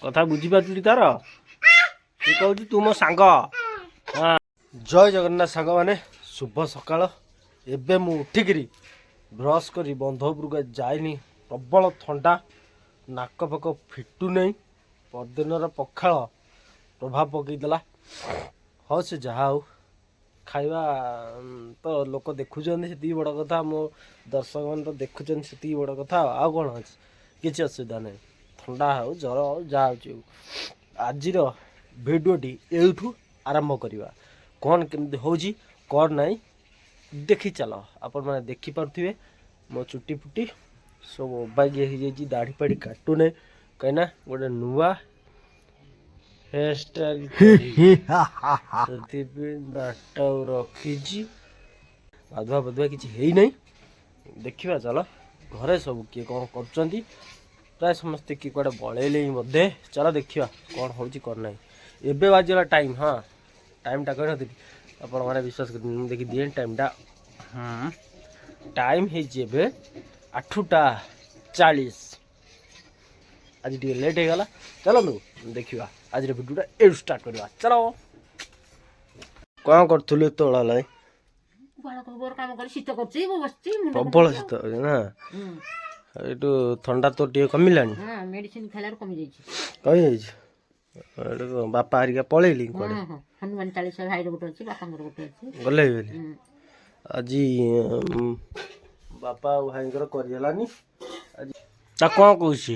କଥା ବୁଝିପାରୁଛୁ ତାର ସେ କହୁଛି ତୁ ମୋ ସାଙ୍ଗ। ହଁ ଜୟ ଜଗନ୍ନାଥ ସାଙ୍ଗମାନେ, ଶୁଭ ସକାଳ। ଏବେ ମୁଁ ଉଠିକିରି ବ୍ରସ୍ କରି ବନ୍ଧ ଉପରକୁ ଯାଇନି, ପ୍ରବଳ ଥଣ୍ଡା, ନାକ ଫାକ ଫିଟୁ ନାହିଁ। ପରଦିନର ପଖାଳ ପ୍ରଭାବ ପକାଇଦେଲା। ହଉ ସେ ଯାହା ହଉ, ଖାଇବା ତ ଲୋକ ଦେଖୁଛନ୍ତି ସେତିକି ବଡ଼ କଥା, ମୋ ଦର୍ଶକମାନେ ତ ଦେଖୁଛନ୍ତି ସେତିକି ବଡ଼ କଥା। ଆଉ କ'ଣ ଅଛି, କିଛି ଅସୁବିଧା ନାହିଁ। ଥଣ୍ଡା ହେଉ ଜ୍ୱର ହେଉ ଯାହା ହେଉଛି ହଉ। ଆଜିର ଭିଡ଼ିଓଟି ଏଇଠୁ ଆରମ୍ଭ କରିବା। କ'ଣ କେମିତି ହେଉଛି କ'ଣ ନାହିଁ ଦେଖି ଚାଲ। ଆପଣମାନେ ଦେଖିପାରୁଥିବେ ମୋ ଚୁଟି ଫୁଟି ସବୁ ଅବାଗିଆ ହେଇଯାଇଛି, ଦାଢ଼ି ଫାଢ଼ି କାଟୁନାହିଁ, କାହିଁକିନା ଗୋଟେ ନୂଆ ହେୟାର ଷ୍ଟାଇଲ୍ ସେଥିପାଇଁ ଦାଢ଼ିଟା ରଖିଛି। ଗାଧୁଆ ପାଧୁଆ କିଛି ହେଇନାହିଁ। ଦେଖିବା ଚାଲ ଘରେ ସବୁ କିଏ କ'ଣ କରୁଛନ୍ତି। ପ୍ରାୟ ସମସ୍ତେ କିଏ କୁଆଡ଼େ ବଳେଇଲେଣି ବୋଧେ। ଚାଲ ଦେଖିବା କ'ଣ ହେଉଛି କ'ଣ ନାହିଁ। ଏବେ ବାଜିଗଲା ଟାଇମ୍। ହଁ ଟାଇମ୍ଟା କହିନଥିଲି, ଆପଣମାନେ ବିଶ୍ୱାସ କରିବେନି, ମୁଁ ଦେଖିଦିଏ ଟାଇମ୍ଟା। ଟାଇମ୍ ହେଇଛି ଏବେ 8ଟା 40। ଆଜି ଟିକେ ଲେଟ୍ ହେଇଗଲା। ଚାଲନ୍ତୁ ଦେଖିବା ଆଜିର ଭିଡ଼ିଓଟା ଏଇଠୁ ଷ୍ଟାର୍ଟ କରିବା। ଚାଲ। କ'ଣ କରୁଥିଲୁ ଏତେବେଳ ହେଲାଣି? ପ୍ରବଳ ଶୀତ ହେଉଛି ନା? ଏଇଠୁ ଥଣ୍ଡା ତ ଟିକେ କମିଲାଣି? କମିଯାଇଛି। ବାପା ହେରିକା ପଳେଇଲି କୁଆଡ଼େ? ଗଲେ ବୋଲି ଆଜି ବାପା ଆଉ ଭାଇଙ୍କର କରିହେଲାନି। ଆଜି ତା କ'ଣ କହୁଛି?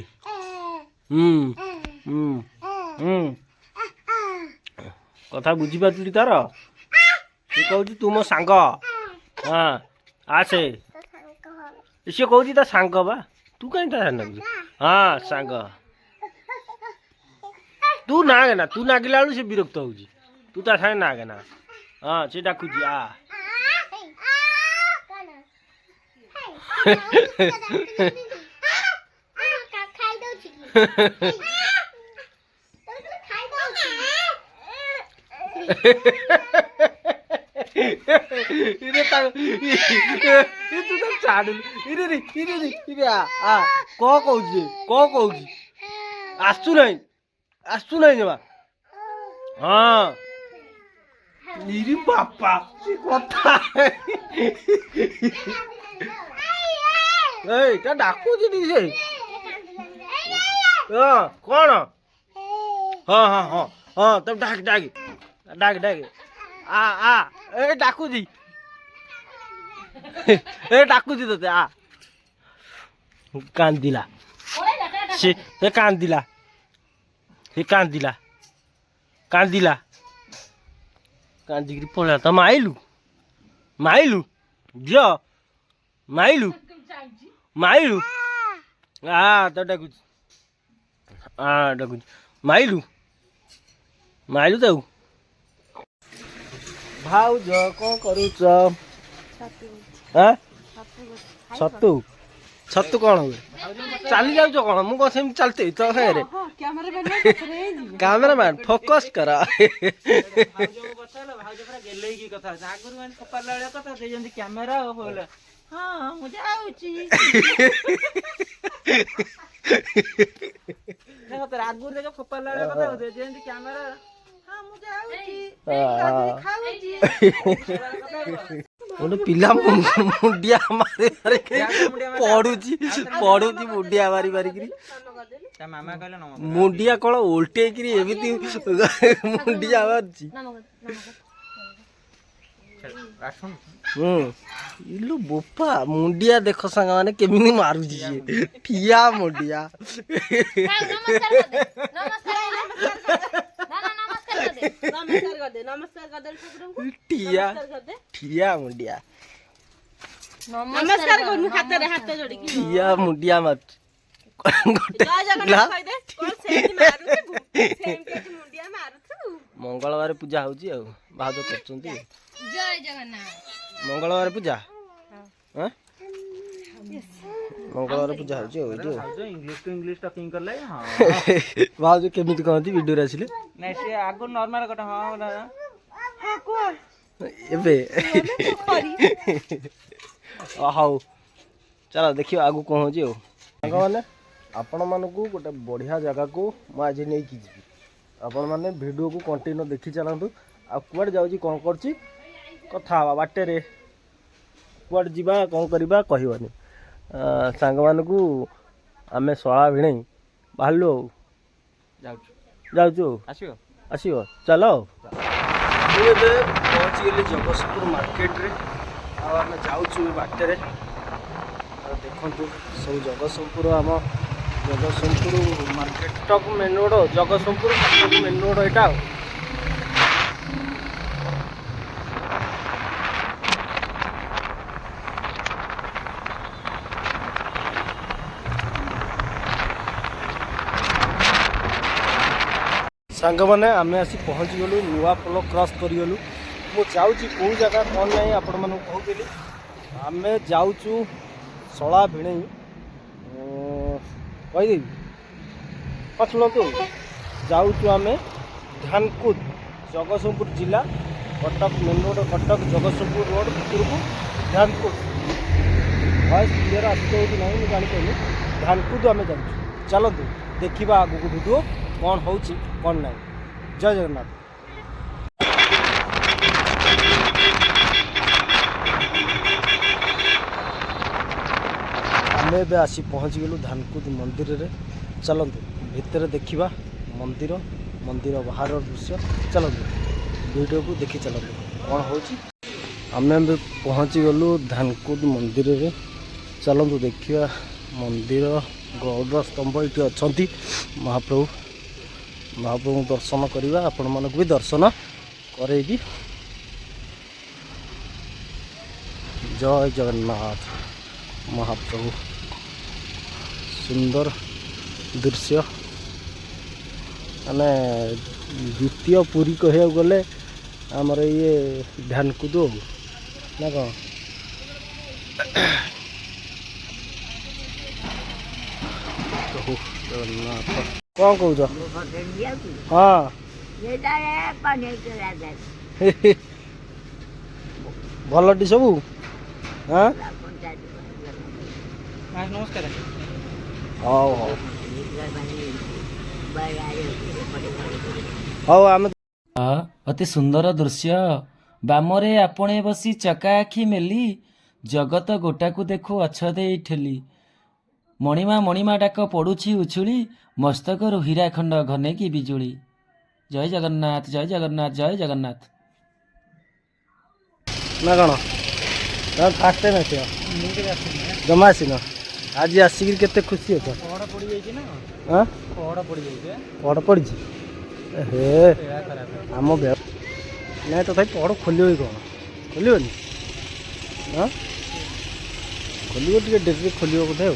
କଥା ବୁଝିପାରୁଛୁ ତାର? ସେ କହୁଛି ତୁ ମୋ ସାଙ୍ଗ। ହଁ ଆସେ। ସିଏ କହୁଛି ତା ସାଙ୍ଗ ବା। ତୁ କାହିଁ ତା ସାଙ୍ଗ? ହଁ ସାଙ୍ଗ। ତୁ ନାଗେନା, ତୁ ନାଗିଲା ବେଳୁ ସେ ବିରକ୍ତ ହଉଛି। ତୁ ତା ସାଙ୍ଗେ ନାଗେନା। ହଁ ସେ ଡାକୁଛି ଆ। କ'ଣ କହୁଛି? କ'ଣ କହୁଛି? ଆସୁ ନାହିଁ, ଆସୁ ନାହିଁ ଜମା। ହଁ ନିରି ବାପା କଥା ଏଇଟା ଡାକୁଛି ଟିକେ ସେ। ହଁ କ'ଣ? ହଁ ହଁ ହଁ ହଁ ତମେ ଡାକ ଡାକ ଡାକ ଡାକ ଆ ଆ ଏ ଡାକୁଛି, ଏ ଡାକୁଛି ତତେ ଆ। କାନ୍ଦିଲା ସେ କାନ୍ଦିଲା, ସେ କାନ୍ଦିଲା କାନ୍ଦିଲା କାନ୍ଦିକିରି ପଳେଇଲା। ତ ମାଇଲୁ ମାଇଲୁ ଝିଅ ମାଇଲୁ ମାଇଲୁ ଆ ତ ଡାକୁଛି, ଆ ଡାକୁଛି ମାଇଲୁ ମାଇଲୁ ତାକୁ। ଭାଉଜ କ'ଣ କରୁଛ? ଛତୁ ଛତୁ କ'ଣ ହୁଏ? ଚାଲି ଯାଉଛ କ'ଣ? ମୁଁ କ'ଣ ସେମିତି ଚାଲିଛି ତୋ ସାଙ୍ଗରେ? କ୍ୟାମେରାମ୍ୟାନ୍ ଫୋକସ୍ କର। ଗୋଟେ ପିଲା ମୁଣ୍ଡିଆ ମାରି ପଡୁଛି ପଡୁଛି ମୁଣ୍ଡିଆ ମାରି ମାରିକିରି। ମୁଣ୍ଡିଆ କ'ଣ ଓଲଟେଇକିରି ଏମିତି ମୁଣ୍ଡିଆ ମାରୁଛି। ଇଲୁ ବୋପା ମୁଣ୍ଡିଆ ଦେଖ ସାଙ୍ଗମାନେ କେମିତି ମାରୁଛି ସିଏ। ଠିଆ ମୁଣ୍ଡିଆ। ଠିଆ ଠିଆ ମୁଣ୍ଡିଆ। ଠିଆ ମୁଣ୍ଡିଆ ମାରୁଛି। ମଙ୍ଗଳବାର ପୂଜା ହଉଛି ଆଉ ଭାଉଜ କରୁଛନ୍ତି। ମଙ୍ଗଳବାର ପୂଜା, ମଙ୍ଗଳବାର ପୂଜା ହଉଛି ଆଉ ଏଇଠି। ଭାଉଜ କେମିତି କହନ୍ତି ଭିଡ଼ିଓରେ ଆସିଲେ? ଏବେ ହଉ चलो देखिए आगु कौन हो साने आपण मानक गोटे बढ़िया जगह को मुझे नहीं जी आपण मैंने वीडियो को कंटिन्यू देखी चलतु आुआड़े जाऊँगी कौन कर कथा बाटे कुआड़े जावा कौन करवा कहनी सांग मानक आम शला भिड़ बाहर जाऊँ आसो चलो मुझे पहुँचीगली जगतसिंहपुर मार्केट रे आम जाऊँ बाटे देखु सब जगतसिंहपुर आम जगतसिंहपुर मार्केट टक main road Jagatsinghpur main road यहाँ सांग मैंने आम आसी पहुँची गलु नुआ पोल क्रॉस करगलु मु जाऊँगी कौ जगह कौन ना आपण मैं कहूली आम जाऊँ शला भिड़ कहीदेवी हाँ शुणु जाऊँ आम ध्यानकुद जगतसिंहपुर जिला Cuttack main road Cuttack Jagatsinghpur road भितर को ध्यानकुद वॉइस क्लीयर आसो कि नहीं मुझे जापारे ध्यानकुद आम जाऊँ चलतु देखा आगू वीडियो कौन हो कौन ना जय जगन्नाथ आम ए आसी पहुँची गलु धानकुद मंदिर रे चलतु भितर देखा मंदिर मंदिर बाहर दृश्य चलतु वीडियो को देखी चलतु कौन हो आम पहुँची गलु धानकुद मंदिर रे चलतु देखा मंदिर गौड़ स्तंभ ये अच्छा महाप्रभु महाप्रभु दर्शन करवा आपण मानक भी दर्शन करेगी जय जगन्नाथ महाप्रभु सुंदर दृश्य माने द्वितीय पुरी कह गले आमर ये ध्यानकुद ना कौन जगन्नाथ कौन कौच हाँ भलटी सब हाँ नमस्कार हौ हौ हौ आम अति सुंदर दृश्य बामरे आपणे बसी चका आखि मेली जगत गोटाकू देखु अछदे ठेली मणिमा डाक पड़ुछि उछुली मस्तकरु हीराखंड घने की बिजुली जय जगन्नाथ जय जगन्नाथ जय जगन्नाथ ना कौन फास्ट टाइम आस जमा आसन आज आसिक केते खुशी अच पहड़ पड़ी हे आम ना तथा पहड़ खोल कौन खोलनी हाँ खोल डेरी खोल बोधे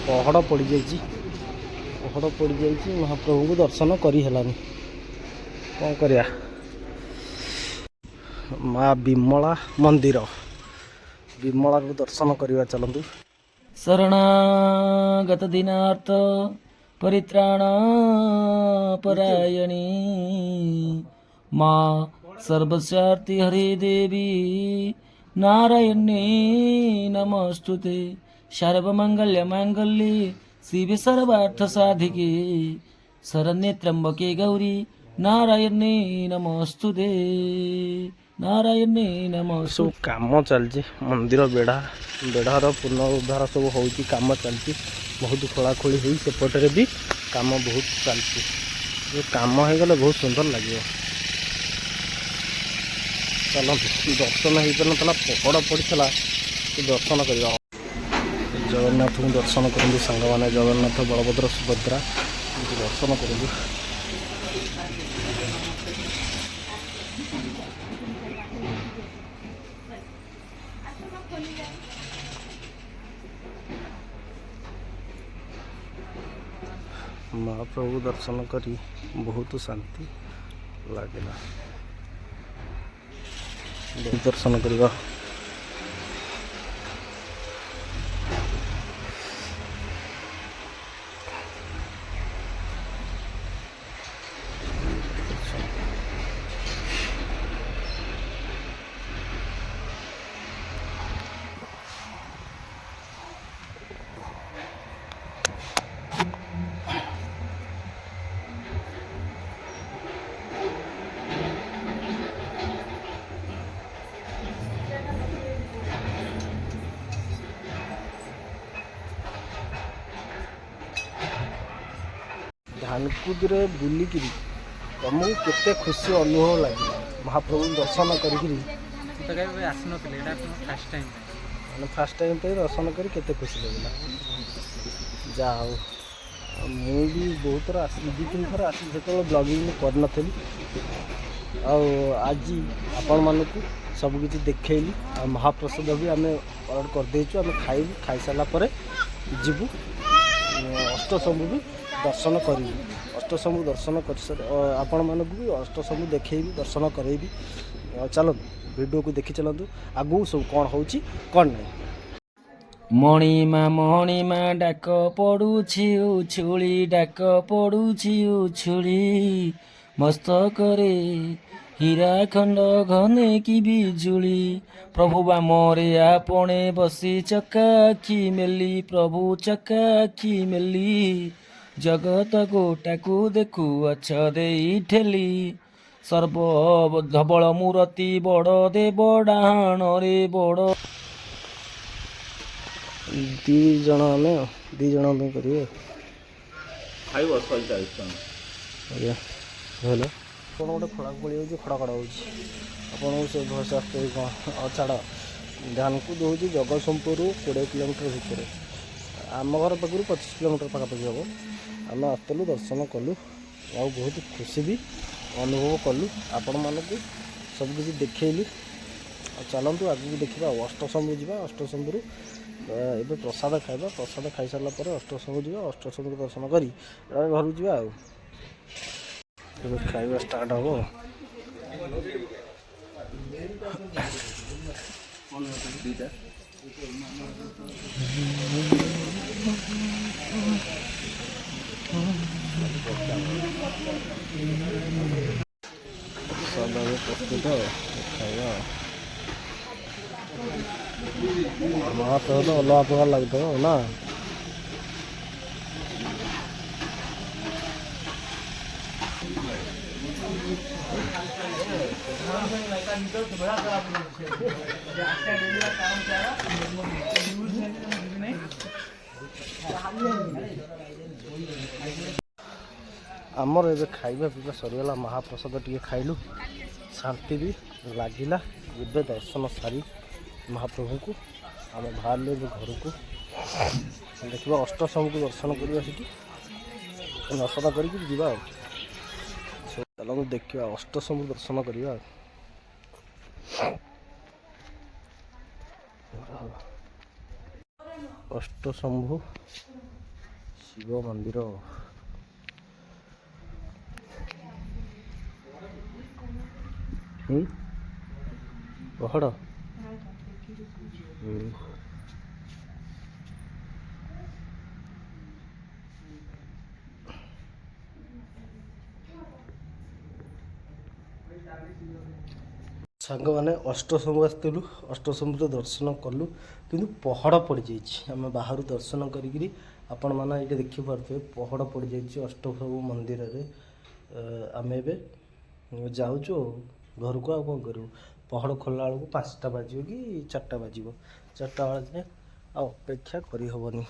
पहड़ पड़ जा पहड़ पड़ जा महाप्रभु को दर्शन करहलानी कौन करिया माँ विमला मंदिर विमला को दर्शन करवा चलतु शरणागत दीनार्थ परित्राण परायणी माँ सर्वस्यार्ति हरे देवी नारायणी नमस्तुते सर्वमंगल्य मांगल्ये शिवे सर्वार्थ साधिके शरण्ये त्र्यंबके गौरी नारायणी नमस्तुते नारायणी नमस्तुते सब काम चलती मंदिर बेढ़ा बेढ़ार पुनरुद्धार सब हो काम चलती बहुत खोलाखोली हो सेपटे भी काम बहुत चलती जो काम हो गले बहुत सुंदर लगे चलो दर्शन हो पारा पकड़ पड़ा दर्शन करवा जगन्नाथ को दर्शन करूँ सांग मैंने जगन्नाथ बलभद्र सुभद्रा दर्शन करूँ महाप्रभु दर्शन करी बहुत शांति लगला दर्शन करवा ମାନକୁଦରେ ବୁଲିକିରି ତମକୁ କେତେ ଖୁସି ଅନୁଭବ ଲାଗିଲା ମହାପ୍ରଭୁ ଦର୍ଶନ କରିକିରି? ମୁଁ ତ କେବେ ଆସିନଥିଲି, ଏଇଟା ଫାର୍ଷ୍ଟ ଟାଇମ୍। ମାନେ ଫାର୍ଷ୍ଟ ଟାଇମ୍ ପାଇଁ ଦର୍ଶନ କରି କେତେ ଖୁସି ଲାଗିଲା। ଯାହା ହଉ, ମୁଁ ବି ବହୁତ ଥର ଆସି 2-3 ଥର ଆସିଛି, ସେତେବେଳେ ବ୍ଲଗିଂ କରିନଥିଲି। ଆଉ ଆଜି ଆପଣମାନଙ୍କୁ ସବୁକିଛି ଦେଖେଇଲି। ଆଉ ମହାପ୍ରସାଦ ବି ଆମେ ଅର୍ଡ଼ର କରିଦେଇଛୁ, ଆମେ ଖାଇବୁ। ଖାଇସାରିଲା ପରେ ଯିବୁ ଅଷ୍ଟଶମ୍ଭୁ ବି ଦର୍ଶନ କରିବୁ। ଅଷ୍ଟଶମ୍ଭୁ ଦର୍ଶନ କରିସାରି ଆପଣମାନଙ୍କୁ ବି ଅଷ୍ଟଶମ୍ଭୁ ଦେଖେଇବି, ଦର୍ଶନ କରେଇବି। ଚାଲନ୍ତୁ ଭିଡ଼ିଓକୁ ଦେଖି ଚାଲନ୍ତୁ, ଆଗକୁ ସବୁ କ'ଣ ହେଉଛି କ'ଣ ନାହିଁ। ମଣିମା ଡାକ ପଡ଼ୁଛି ଉଛୁଳି, ଡାକ ପଡ଼ୁଛି ଉଛୁଳି, ମସ୍ତକରେ ହୀରାଖଣ୍ଡ ଘନେ କି ବିଜୁଳି। ପ୍ରଭୁ ବାମରେ ଆପଣେ ବସି ଚକା ଆଖି ମେଲି, ପ୍ରଭୁ ଚକା ଆଖି ମେଲି, ଜଗତ ଗୋଟାକୁ ଦେଖୁଅଛ ଦେଇ ଠେଲି। ସର୍ବ ଧବଳ ମୂରତି ବଡ଼ ଦେବ ଡାହାଣରେ ବଡ଼। 2 ଜଣ ଆମେ 2 ଜଣ ପାଇଁ କରିବେ। ଖାଇବ 140 ଟଙ୍କା। ଆଜ୍ଞା ହେଲୋ, କ'ଣ ଗୋଟେ ଖୋଳାଖୋଳି ହେଉଛି, ଖଡ଼ ହେଉଛି। ଆପଣଙ୍କୁ ସେ ଭଏସ୍ ଆସୁଛି କ'ଣ? ଛାଡ଼। ଧାନକୁଦ ହେଉଛି ଜଗତସିଂହପୁରରୁ 20 କିଲୋମିଟର ଭିତରେ, ଆମ ଘର ପାଖରୁ 25 କିଲୋମିଟର ପାଖାପାଖି ହେବ। ଆମେ ଆସିଥିଲୁ, ଦର୍ଶନ କଲୁ, ଆଉ ବହୁତ ଖୁସି ବି ଅନୁଭବ କଲୁ। ଆପଣମାନଙ୍କୁ ସବୁକିଛି ଦେଖେଇଲି। ଆଉ ଚାଲନ୍ତୁ ଆଗକୁ ଦେଖିବା। ଆଉ ଅଷ୍ଟଶମ୍ଭୁ ଯିବା, ଅଷ୍ଟଶମ୍ଭୁରୁ ଏବେ ପ୍ରସାଦ ଖାଇବା। ପ୍ରସାଦ ଖାଇସାରିଲା ପରେ ଅଷ୍ଟଶମ୍ଭୁ ଯିବା, ଅଷ୍ଟଶମ୍ଭୁ ଦର୍ଶନ କରି ଘରକୁ ଯିବା। ଆଉ ଏବେ ଖାଇବା ଷ୍ଟାର୍ଟ ହେବ। ପ୍ରସାଦ ଏବେ ପ୍ରସ୍ତୁତ, ଖାଇବା। ମହାପ୍ରସାଦ ଅଲଗା ପ୍ରକାର ଲାଗୁଥିବ ନା? ଆମର ଏବେ ଖାଇବା ପିଇବା ସରିଗଲା, ମହାପ୍ରସାଦ ଟିକେ ଖାଇଲୁ, ଶାନ୍ତି ବି ଲାଗିଲା। ଏବେ ଦର୍ଶନ ସାରି ମହାପ୍ରଭୁଙ୍କୁ ଆମେ ବାହାରିଲୁ ଏବେ ଘରକୁ। ଦେଖିବା ଅଷ୍ଟଶମ୍ଭୁକୁ ଦର୍ଶନ କରିବା, ସେଠି ଦର୍ଶନ କରିକି ଯିବା। ଆଉ ଚାଲନ୍ତୁ ଦେଖିବା ଅଷ୍ଟଶମ୍ଭୁ ଦର୍ଶନ କରିବା। ଅଷ୍ଟଶମ୍ଭୁ ଶିବ ମନ୍ଦିର। ପହଡ଼ ସାଙ୍ଗମାନେ ଅଷ୍ଟଶମ୍ଭୁ ଆସିଥିଲୁ, ଅଷ୍ଟଶମ୍ଭୁର ଦର୍ଶନ କଲୁ, କିନ୍ତୁ ପହଡ଼ ପଡ଼ିଯାଇଛି। ଆମେ ବାହାରୁ ଦର୍ଶନ କରିକିରି ଆପଣମାନେ ଏଇଠି ଦେଖିପାରୁଥିବେ ପହଡ଼ ପଡ଼ିଯାଇଛି ଅଷ୍ଟଶମ୍ଭୁ ମନ୍ଦିରରେ। ଆମେ ଏବେ ଯାଉଛୁ ଘରକୁ। ଆଉ କ'ଣ କରିବୁ, ପହଡ଼ ଖୋଲିଲା ବେଳକୁ 5ଟା ବାଜିବ କି 4ଟା ବାଜିବ। 4ଟା ବେଳେ ଆଉ ଅପେକ୍ଷା କରିହେବନି।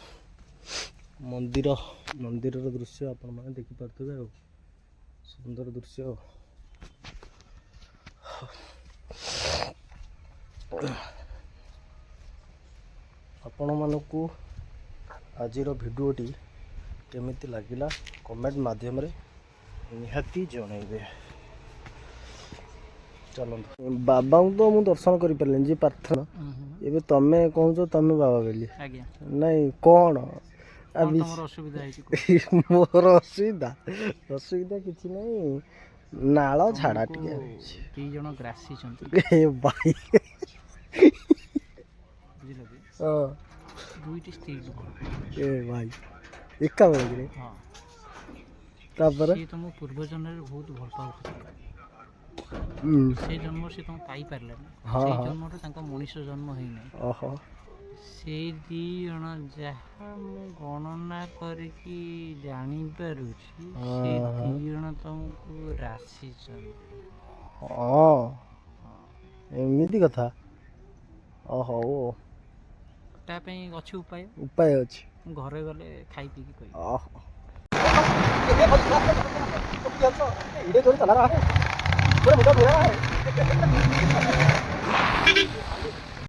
ମନ୍ଦିରର ଦୃଶ୍ୟ ଆପଣମାନେ ଦେଖିପାରୁଥିବେ। ଆଉ ସୁନ୍ଦର ଦୃଶ୍ୟ। ଆପଣମାନଙ୍କୁ ଆଜିର ଭିଡ଼ିଓଟି କେମିତି ଲାଗିଲା କମେଣ୍ଟ ମାଧ୍ୟମରେ ନିହାତି ଜଣାଇବେ। ଚାଲନ୍ତୁ, ବାବାଙ୍କୁ ତ ମୁଁ ଦର୍ଶନ କରିପାରିଲିନି ଯେ ପ୍ରାର୍ଥନା। ଏବେ ତମେ କହୁଛ ତମେ ବାବା ବୋଲି? ଆଜ୍ଞା। ନାଇଁ କ'ଣ ଅସୁବିଧା ହେଇଛି? ମୋର ଅସୁବିଧା କିଛି ନାହିଁ, ନାଳ ଝାଡ଼ା ଟିକେ ହେଇଛି। 2 ଜଣ ଗ୍ରାସିଛନ୍ତି। ଏ ଭାଇ, ବୁଝିଲ କି? ହଁ, 2ଟି ସ୍ତ୍ରୀ ଲୋକ। ଏ ଭାଇ ଏକା ବେଳକରେ? ହଁ। ତାପରେ ସିଏ ତମ ପୂର୍ବ ଜନ୍ମରେ ବହୁତ ଭଲ ପାଉଥିଲେ, ସେ ଜନ୍ମ ସେ ତମ ପାଇପାରିଲେନି। ସେଇ ଜନ୍ମରୁ ତାଙ୍କ ମଣିଷ ଜନ୍ମ ହେଇନାହିଁ। ଓହୋ। ସେଇ 2 ଜଣ ଯାହା ମୁଁ ଗଣନା କରିକି ଜାଣିପାରୁଛି, ସେ 2 ଜଣ ତମକୁ ରାଶିଛନ୍ତି। ହଁ, ଏମିତି କଥା। ହଉ, ତା ପାଇଁ ଅଛି ଉପାୟ। ଉପାୟ ଅଛି। ମୁଁ ଘରେ ଗଲେ ଖାଇ ପିଇକି କହିବି। ଓହୋ। इडे चला रहा है, मुद्दा मेरा है।